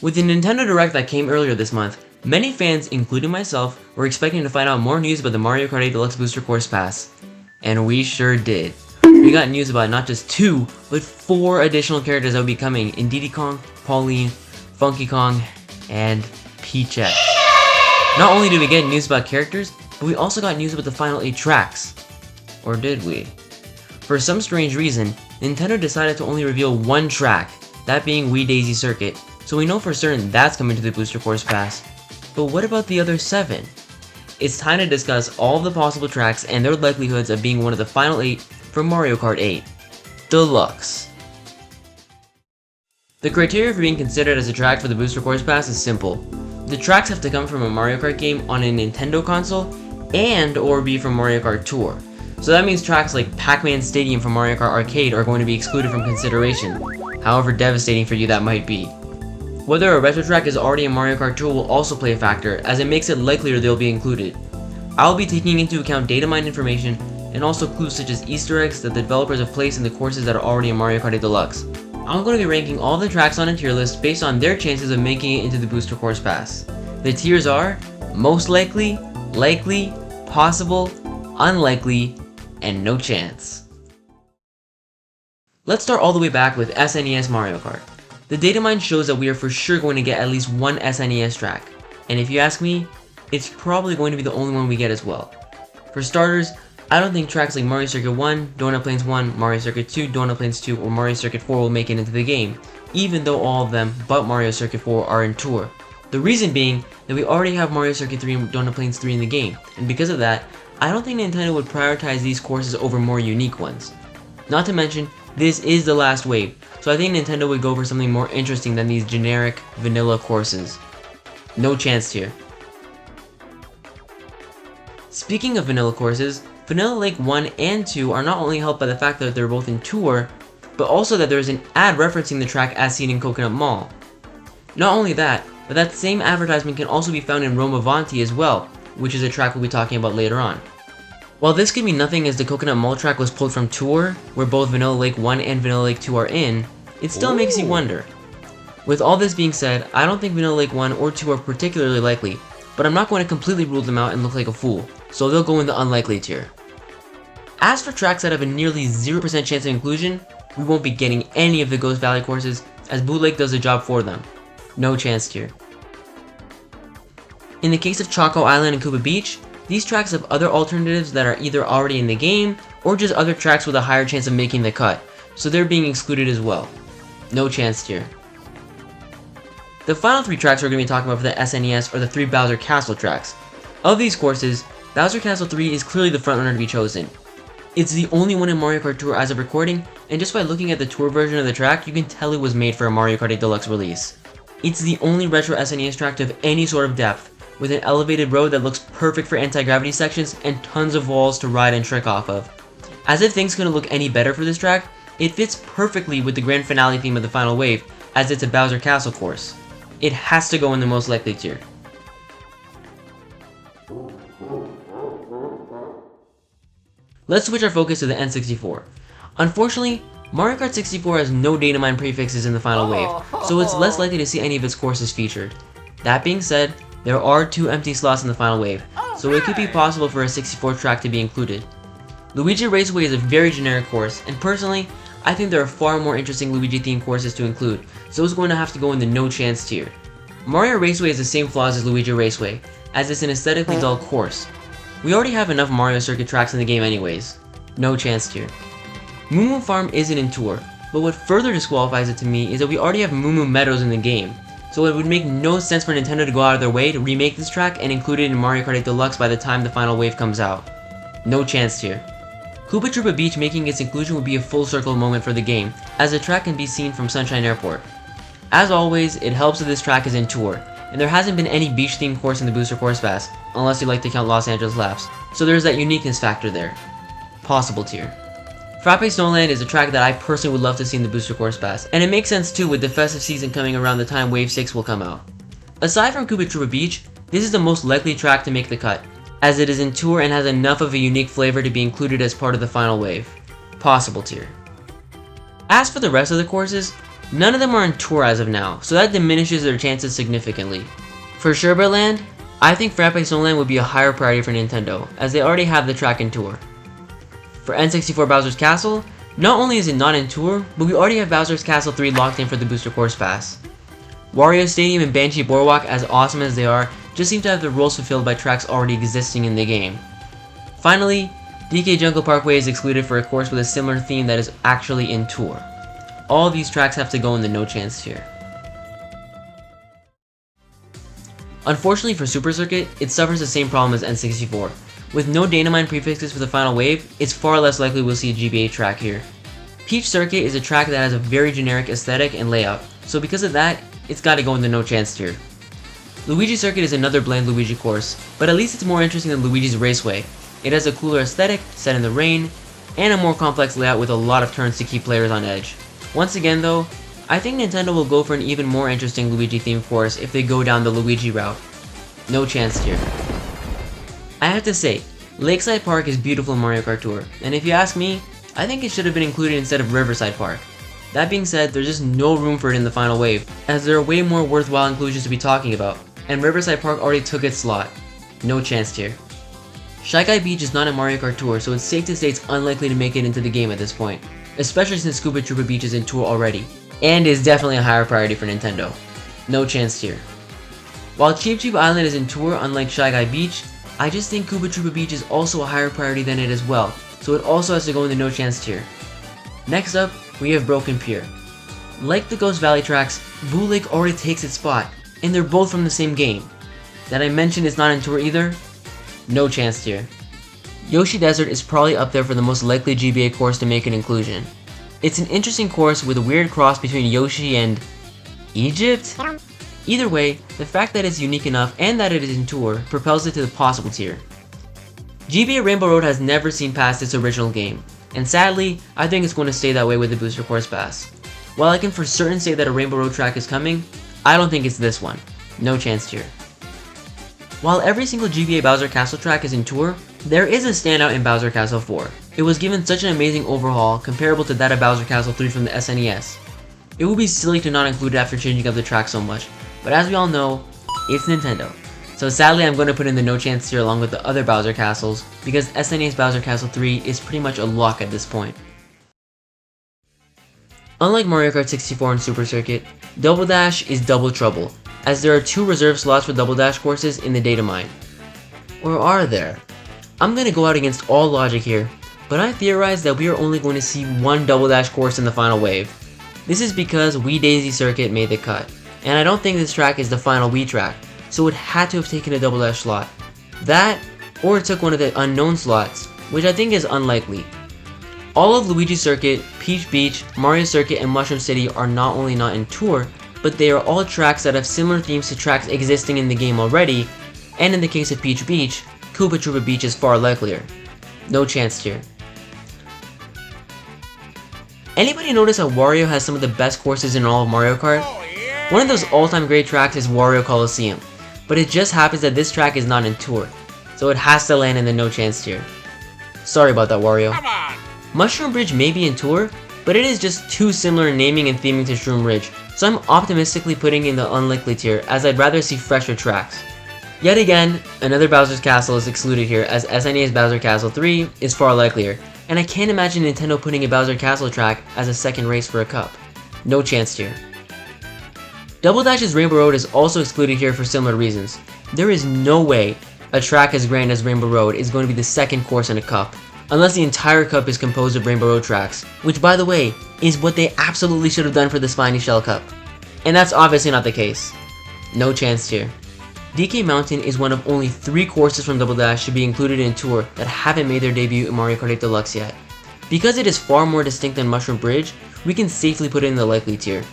With the Nintendo Direct that came earlier this month, many fans, including myself, were expecting to find out more news about the Mario Kart 8 Deluxe Booster Course Pass. And we sure did. We got news about not just 2, but 4 additional characters that will be coming in Diddy Kong, Pauline, Funky Kong, and Peach-X. Not only did we get news about characters, but we also got news about the final 8 tracks. Or did we? For some strange reason, Nintendo decided to only reveal one track, that being Wii Daisy Circuit, so we know for certain that's coming to the Booster Course Pass. But what about the other 7? It's time to discuss all of the possible tracks and their likelihoods of being one of the final 8 for Mario Kart 8 Deluxe. The criteria for being considered as a track for the Booster Course Pass is simple. The tracks have to come from a Mario Kart game on a Nintendo console and or be from Mario Kart Tour. So that means tracks like Pac-Man Stadium from Mario Kart Arcade are going to be excluded from consideration, however devastating for you that might be. Whether a retro track is already in Mario Kart Tour will also play a factor, as it makes it likelier they'll be included. I'll be taking into account data mine information and also clues such as Easter eggs that the developers have placed in the courses that are already in Mario Kart 8 Deluxe. I'm going to be ranking all the tracks on a tier list based on their chances of making it into the Booster Course Pass. The tiers are most likely, likely, possible, unlikely, and no chance. Let's start all the way back with SNES Mario Kart. The data mine shows that we are for sure going to get at least one SNES track, and if you ask me, it's probably going to be the only one we get as well. For starters, I don't think tracks like Mario Circuit 1, Donut Plains 1, Mario Circuit 2, Donut Plains 2, or Mario Circuit 4 will make it into the game, even though all of them but Mario Circuit 4 are in Tour. The reason being that we already have Mario Circuit 3 and Donut Plains 3 in the game, and because of that, I don't think Nintendo would prioritize these courses over more unique ones. Not to mention, this is the last wave, so I think Nintendo would go for something more interesting than these generic, vanilla courses. No chance here. Speaking of vanilla courses, Vanilla Lake 1 and 2 are not only helped by the fact that they're both in Tour, but also that there is an ad referencing the track as seen in Coconut Mall. Not only that, but that same advertisement can also be found in Rome Avanti as well, which is a track we'll be talking about later on. While this could be nothing as the Coconut Mall track was pulled from Tour, where both Vanilla Lake 1 and Vanilla Lake 2 are in, it still makes you wonder. With all this being said, I don't think Vanilla Lake 1 or 2 are particularly likely, but I'm not going to completely rule them out and look like a fool, so they'll go in the unlikely tier. As for tracks that have a nearly 0% chance of inclusion, we won't be getting any of the Ghost Valley courses, as Bootleg does the job for them. No chance tier. In the case of Choco Island and Koopa Beach, these tracks have other alternatives that are either already in the game, or just other tracks with a higher chance of making the cut, so they're being excluded as well. No chance tier. The final 3 tracks we're going to be talking about for the SNES are the 3 Bowser Castle tracks. Of these courses, Bowser Castle 3 is clearly the frontrunner to be chosen. It's the only one in Mario Kart Tour as of recording, and just by looking at the Tour version of the track, you can tell it was made for a Mario Kart 8 Deluxe release. It's the only retro SNES track to have any sort of depth, with an elevated road that looks perfect for anti-gravity sections and tons of walls to ride and trick off of. As if things couldn't look any better for this track, it fits perfectly with the grand finale theme of the final wave, as it's a Bowser Castle course. It has to go in the most likely tier. Let's switch our focus to the N64. Unfortunately, Mario Kart 64 has no data mine prefixes in the final wave, so it's less likely to see any of its courses featured. That being said, there are 2 empty slots in the final wave, so it could be possible for a 64 track to be included. Luigi Raceway is a very generic course, and personally, I think there are far more interesting Luigi themed courses to include, so it's going to have to go in the no chance tier. Mario Raceway has the same flaws as Luigi Raceway, as it's an aesthetically dull course. We already have enough Mario Circuit tracks in the game anyways. No chance tier. Moo Moo Farm isn't in Tour, but what further disqualifies it to me is that we already have Moo Moo Meadows in the game, so it would make no sense for Nintendo to go out of their way to remake this track and include it in Mario Kart 8 Deluxe by the time the final wave comes out. No chance tier. Koopa Troopa Beach making its inclusion would be a full circle moment for the game, as the track can be seen from Sunshine Airport. As always, it helps that this track is in Tour, and there hasn't been any beach themed course in the Booster Course Pass, unless you like to count Los Angeles laps, so there's that uniqueness factor there. Possible tier. Frappe Snowland is a track that I personally would love to see in the Booster Course Pass, and it makes sense too with the festive season coming around the time Wave 6 will come out. Aside from Koopa Troopa Beach, this is the most likely track to make the cut, as it is in Tour and has enough of a unique flavor to be included as part of the final wave. Possible tier. As for the rest of the courses, None of them are in Tour as of now, so that diminishes their chances significantly. For Sherbet Land, I think Frappe Snowland would be a higher priority for Nintendo, as they already have the track in Tour. For N64 Bowser's Castle, not only is it not in Tour, but we already have Bowser's Castle 3 locked in for the Booster Course Pass. Wario Stadium and Banshee Boardwalk, as awesome as they are, just seem to have their roles fulfilled by tracks already existing in the game. Finally, DK Jungle Parkway is excluded for a course with a similar theme that is actually in Tour. All of these tracks have to go in the no chance tier. Unfortunately for Super Circuit, it suffers the same problem as N64. With no Dynamine prefixes for the final wave, it's far less likely we'll see a GBA track here. Peach Circuit is a track that has a very generic aesthetic and layout, so because of that, it's gotta go in the no chance tier. Luigi Circuit is another bland Luigi course, but at least it's more interesting than Luigi's Raceway. It has a cooler aesthetic, set in the rain, and a more complex layout with a lot of turns to keep players on edge. Once again though, I think Nintendo will go for an even more interesting Luigi themed course if they go down the Luigi route. No chance here. I have to say, Lakeside Park is beautiful in Mario Kart Tour, and if you ask me, I think it should have been included instead of Riverside Park. That being said, there's just no room for it in the final wave, as there are way more worthwhile inclusions to be talking about, and Riverside Park already took its slot. No chance here. Shy Guy Beach is not in Mario Kart Tour, so it's safe to say it's unlikely to make it into the game at this point, especially since Scuba Troopa Beach is in Tour already, and is definitely a higher priority for Nintendo. No chance here. While Cheep Cheep Island is in Tour unlike Shy Guy Beach, I just think Koopa Troopa Beach is also a higher priority than it as well, so it also has to go in the no chance tier. Next up, we have Broken Pier. Like the Ghost Valley tracks, Boo Lake already takes its spot, and they're both from the same game. That I mentioned is not in Tour either? No chance tier. Yoshi Desert is probably up there for the most likely GBA course to make an inclusion. It's an interesting course with a weird cross between Yoshi and Egypt? Either way, the fact that it's unique enough and that it is in Tour propels it to the possible tier. GBA Rainbow Road has never seen past its original game, and sadly, I think it's going to stay that way with the Booster Course Pass. While I can for certain say that a Rainbow Road track is coming, I don't think it's this one. No chance tier. While every single GBA Bowser Castle track is in Tour, there is a standout in Bowser Castle 4. It was given such an amazing overhaul comparable to that of Bowser Castle 3 from the SNES. It would be silly to not include it after changing up the track so much, but as we all know, it's Nintendo. So sadly I'm going to put in the no chance tier along with the other Bowser Castles, because SNES Bowser Castle 3 is pretty much a lock at this point. Unlike Mario Kart 64 and Super Circuit, Double Dash is double trouble, as there are 2 reserved slots for Double Dash courses in the data mine. Or are there? I'm going to go out against all logic here, but I theorize that we are only going to see one Double Dash course in the final wave. This is because Wii Daisy Circuit made the cut, and I don't think this track is the final Wii track, so it had to have taken a Double Dash slot. That, or it took one of the unknown slots, which I think is unlikely. All of Luigi Circuit, Peach Beach, Mario Circuit, and Mushroom City are not only not in Tour, but they are all tracks that have similar themes to tracks existing in the game already, and in the case of Peach Beach, Koopa Troopa Beach is far likelier. No chance tier. Anybody notice how Wario has some of the best courses in all of Mario Kart? One of those all-time great tracks is Wario Coliseum, but it just happens that this track is not in Tour, so it has to land in the no chance tier. Sorry about that, Wario. Come on! Mushroom Bridge may be in Tour, but it is just too similar in naming and theming to Shroom Ridge, so I'm optimistically putting in the unlikely tier as I'd rather see fresher tracks. Yet again, another Bowser's Castle is excluded here as SNES Bowser Castle 3 is far likelier, and I can't imagine Nintendo putting a Bowser Castle track as a second race for a cup. No chance here. Double Dash's Rainbow Road is also excluded here for similar reasons. There is no way a track as grand as Rainbow Road is going to be the second course in a cup, unless the entire cup is composed of Rainbow Road tracks, which by the way, is what they absolutely should have done for the Spiny Shell Cup. And that's obviously not the case. No chance here. DK Mountain is one of only 3 courses from Double Dash to be included in Tour that haven't made their debut in Mario Kart 8 Deluxe yet. Because it is far more distinct than Mushroom Bridge, we can safely put it in the likely tier.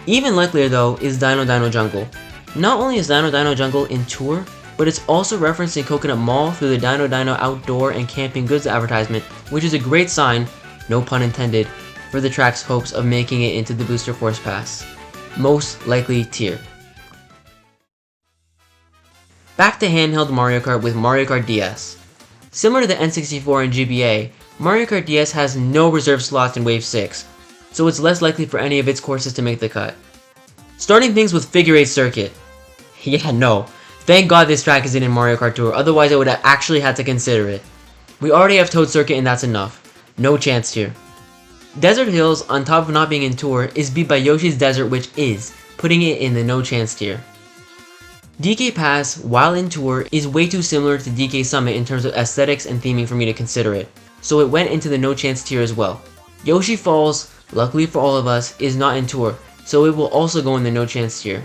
Even likelier though is Dino Dino Jungle. Not only is Dino Dino Jungle in Tour, but it's also referenced in Coconut Mall through the Dino Dino outdoor and camping goods advertisement, which is a great sign, no pun intended, for the track's hopes of making it into the Booster Course Pass. Most likely tier. Back to handheld Mario Kart with Mario Kart DS. Similar to the N64 and GBA, Mario Kart DS has no reserved slots in Wave 6. so it's less likely for any of its courses to make the cut. Starting things with Figure 8 Circuit. Yeah, no. Thank God this track isn't in Mario Kart Tour, otherwise I would have actually had to consider it. We already have Toad Circuit and that's enough. No chance here. Desert Hills, on top of not being in Tour, is beat by Yoshi's Desert, which is, putting it in the no chance tier. DK Pass, while in Tour, is way too similar to DK Summit in terms of aesthetics and theming for me to consider it, so it went into the no chance tier as well. Yoshi Falls, luckily for all of us, is not in Tour, so it will also go in the no chance tier.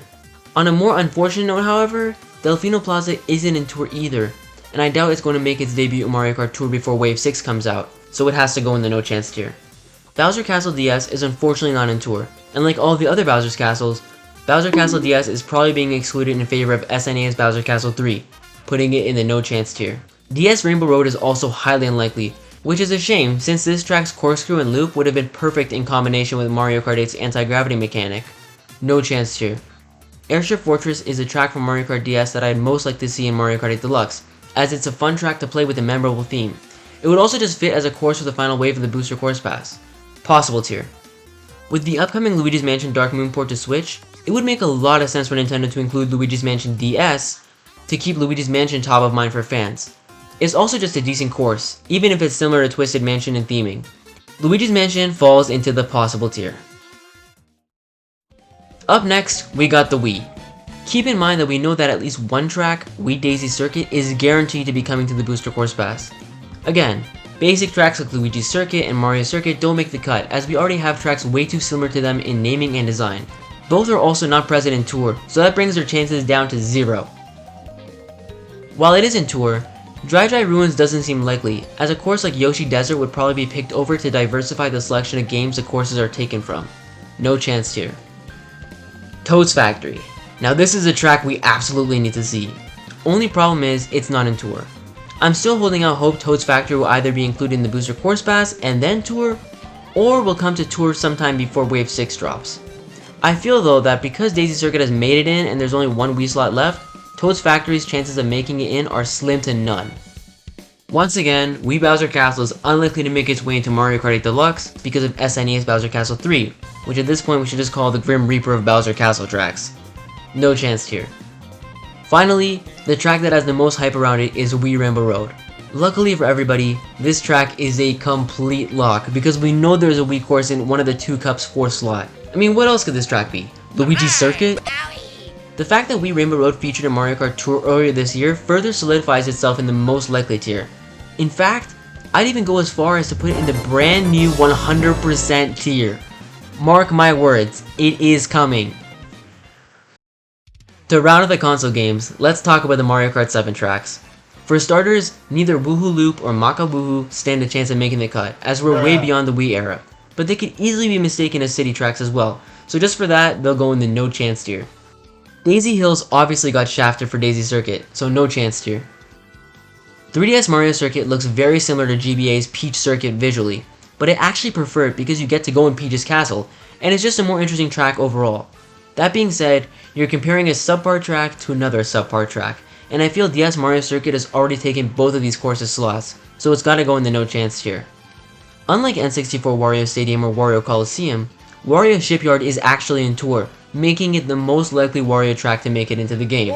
On a more unfortunate note, however, Delfino Plaza isn't in Tour either, and I doubt it's going to make its debut in Mario Kart Tour before Wave 6 comes out, so it has to go in the no chance tier. Bowser Castle DS is unfortunately not in Tour, and like all the other Bowser's Castles, Bowser Castle DS is probably being excluded in favor of SNES Bowser Castle 3, putting it in the no chance tier. DS Rainbow Road is also highly unlikely, which is a shame since this track's corkscrew and loop would have been perfect in combination with Mario Kart 8's anti-gravity mechanic. No chance tier. Airship Fortress is a track from Mario Kart DS that I'd most like to see in Mario Kart 8 Deluxe, as it's a fun track to play with a memorable theme. It would also just fit as a course for the final wave of the Booster Course Pass. Possible tier. With the upcoming Luigi's Mansion Dark Moon port to Switch, it would make a lot of sense for Nintendo to include Luigi's Mansion DS to keep Luigi's Mansion top of mind for fans. It's also just a decent course, even if it's similar to Twisted Mansion in theming. Luigi's Mansion falls into the possible tier. Up next, we got the Wii. Keep in mind that we know that at least one track, Wii Daisy Circuit, is guaranteed to be coming to the Booster Course Pass. Again, basic tracks like Luigi's Circuit and Mario Circuit don't make the cut, as we already have tracks way too similar to them in naming and design. Both are also not present in Tour, so that brings their chances down to 0. While it is in Tour, Dry Dry Ruins doesn't seem likely, as a course like Yoshi Desert would probably be picked over to diversify the selection of games the courses are taken from. No chance here. Toad's Factory. Now this is a track we absolutely need to see. Only problem is, it's not in Tour. I'm still holding out hope Toad's Factory will either be included in the Booster Course Pass and then Tour, or will come to Tour sometime before Wave 6 drops. I feel though that because Daisy Circuit has made it in and there's only one Wii slot left, Toad's Factory's chances of making it in are slim to none. Once again, Wii Bowser Castle is unlikely to make its way into Mario Kart 8 Deluxe because of SNES Bowser Castle 3, which at this point we should just call the Grim Reaper of Bowser Castle tracks. No chance here. Finally, the track that has the most hype around it is Wii Rainbow Road. Luckily for everybody, this track is a complete lock because we know there's a Wii course in one of the 2 Cups 4th slot. I mean, what else could this track be? Luigi's Circuit? The fact that Wii Rainbow Road featured in Mario Kart Tour earlier this year further solidifies itself in the most likely tier. In fact, I'd even go as far as to put it in the brand new 100% tier. Mark my words, it is coming. To round out the console games, let's talk about the Mario Kart 7 tracks. For starters, neither Woohoo Loop or Maka Woohoo stand a chance of making the cut, as we're way beyond the Wii era. But they could easily be mistaken as city tracks as well, so just for that, they'll go in the no chance tier. Daisy Hills obviously got shafted for Daisy Circuit, so no chance tier. 3DS Mario Circuit looks very similar to GBA's Peach Circuit visually, but I actually prefer it because you get to go in Peach's castle, and it's just a more interesting track overall. That being said, you're comparing a subpar track to another subpar track, and I feel DS Mario Circuit has already taken both of these courses slots, so it's gotta go in the no chance tier. Unlike N64 Wario Stadium or Wario Coliseum, Wario Shipyard is actually in Tour, making it the most likely Wario track to make it into the game.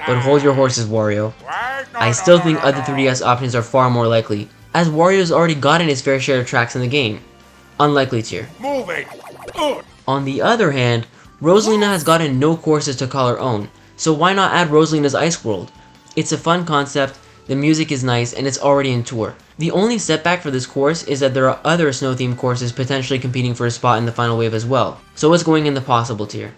But hold your horses, Wario. I still think other 3DS options are far more likely, as Wario's already gotten his fair share of tracks in the game. Unlikely tier. On the other hand, Rosalina has gotten no courses to call her own, so why not add Rosalina's Ice World? It's a fun concept, the music is nice, and it's already in Tour. The only setback for this course is that there are other snow-themed courses potentially competing for a spot in the final wave as well, so it's going in the possible tier.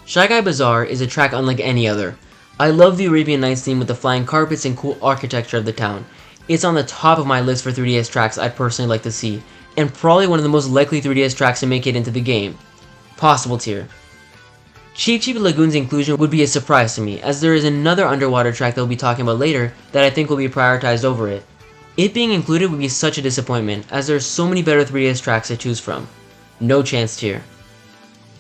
Shy Guy Bazaar is a track unlike any other. I love the Arabian Nights theme with the flying carpets and cool architecture of the town. It's on the top of my list for 3DS tracks I'd personally like to see, and probably one of the most likely 3DS tracks to make it into the game. Possible tier. Cheep Cheep Lagoon's inclusion would be a surprise to me, as there is another underwater track that we'll be talking about later that I think will be prioritized over it. It being included would be such a disappointment, as there are so many better 3DS tracks to choose from. No chance tier.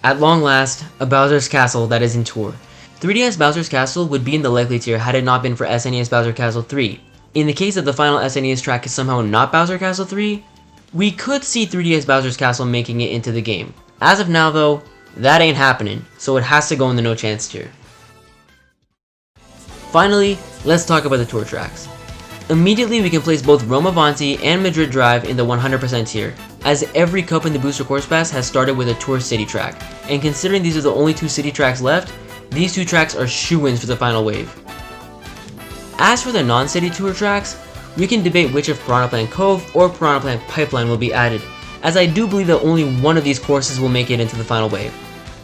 At long last, a Bowser's Castle that is in Tour. 3DS Bowser's Castle would be in the likely tier had it not been for SNES Bowser Castle 3. In the case that the final SNES track is somehow not Bowser Castle 3, We could see 3DS Bowser's Castle making it into the game. As of now though, that ain't happening, so it has to go in the no chance tier. Finally, let's talk about the tour tracks. Immediately we can place both Rome Avanti and Madrid Drive in the 100% tier, as every cup in the Booster Course Pass has started with a Tour City track, and considering these are the only 2 city tracks left, these 2 tracks are shoo-ins for the final wave. As for the non-city tour tracks, we can debate which of Piranha Plant Cove or Piranha Plant Pipeline will be added, as I do believe that only one of these courses will make it into the final wave.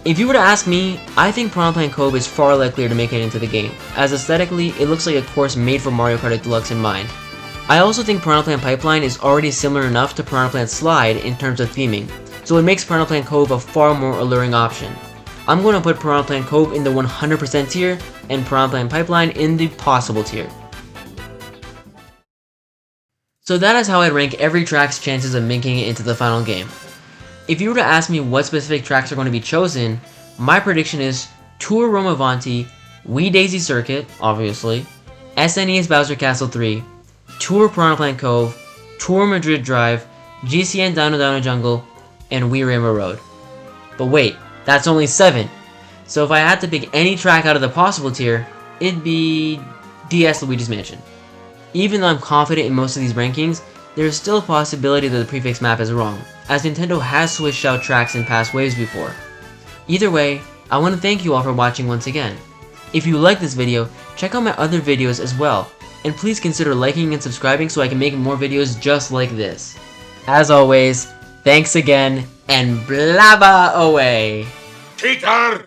If you were to ask me, I think Piranha Plant Cove is far likelier to make it into the game, as aesthetically, it looks like a course made for Mario Kart Deluxe in mind. I also think Piranha Plant Pipeline is already similar enough to Piranha Plant Slide in terms of theming, so it makes Piranha Plant Cove a far more alluring option. I'm going to put Piranha Plant Cove in the 100% tier, and Piranha Plant Pipeline in the possible tier. So that is how I rank every track's chances of making it into the final game. If you were to ask me what specific tracks are going to be chosen, my prediction is Tour Rome Avanti, Wii Daisy Circuit, obviously, SNES Bowser Castle 3, Tour Piranha Plant Cove, Tour Madrid Drive, GCN Dino Dino Jungle, and Wii Rainbow Road. But wait, that's only 7. So if I had to pick any track out of the possible tier, it'd be DS Luigi's Mansion. Even though I'm confident in most of these rankings, there is still a possibility that the prefix map is wrong, as Nintendo has switched out tracks in past waves before. Either way, I want to thank you all for watching once again. If you like this video, check out my other videos as well, and please consider liking and subscribing so I can make more videos just like this. As always, thanks again, and blabba away! Cheater!